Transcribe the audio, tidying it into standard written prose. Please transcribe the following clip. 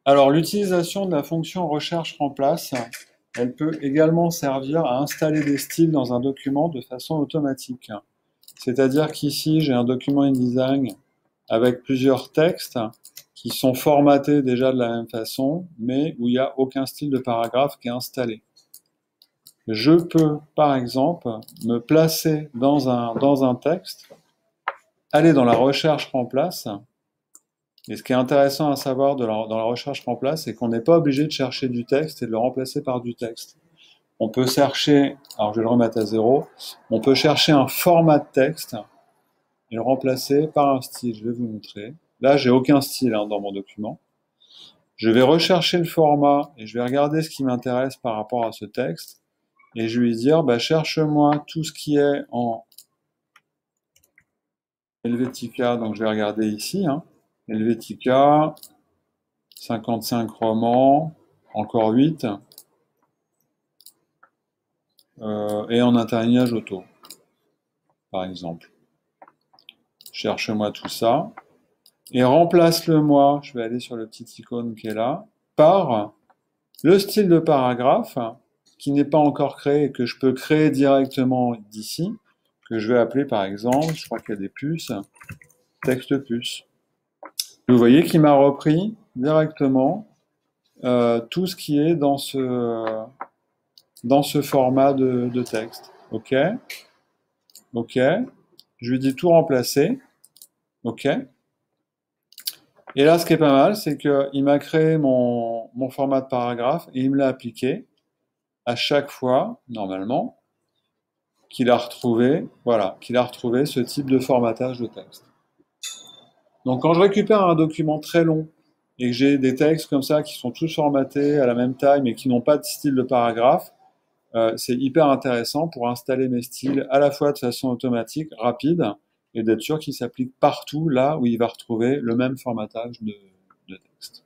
Alors, l'utilisation de la fonction recherche-remplace, elle peut également servir à installer des styles dans un document de façon automatique. C'est-à-dire qu'ici, j'ai un document InDesign avec plusieurs textes qui sont formatés déjà de la même façon, mais où il n'y a aucun style de paragraphe qui est installé. Je peux, par exemple, me placer dans un texte, aller dans la recherche-remplace. Et ce qui est intéressant à savoir dans la recherche-remplace, c'est qu'on n'est pas obligé de chercher du texte et de le remplacer par du texte. On peut chercher, alors je vais le remettre à 0, on peut chercher un format de texte et le remplacer par un style. Je vais vous montrer. Là, j'ai aucun style dans mon document. Je vais rechercher le format et je vais regarder ce qui m'intéresse par rapport à ce texte. Et je vais lui dire, bah, cherche-moi tout ce qui est en Helvetica. Donc, je vais regarder ici. Helvetica, 55 romans, encore 8. Et en interlignage auto, par exemple. Cherche-moi tout ça. Et remplace-le-moi, je vais aller sur le petit icône qui est là, par le style de paragraphe qui n'est pas encore créé et que je peux créer directement d'ici, que je vais appeler par exemple, je crois qu'il y a des puces, texte puce. Vous voyez qu'il m'a repris directement tout ce qui est dans ce format de texte. OK. OK. Je lui dis tout remplacer. OK. Et là, ce qui est pas mal, c'est qu'il m'a créé mon format de paragraphe et il me l'a appliqué à chaque fois, normalement, qu'il a retrouvé, voilà, qu'il a retrouvé ce type de formatage de texte. Donc, quand je récupère un document très long et que j'ai des textes comme ça qui sont tous formatés à la même taille mais qui n'ont pas de style de paragraphe, c'est hyper intéressant pour installer mes styles à la fois de façon automatique, rapide, et d'être sûr qu'ils s'appliquent partout là où il va retrouver le même formatage de texte.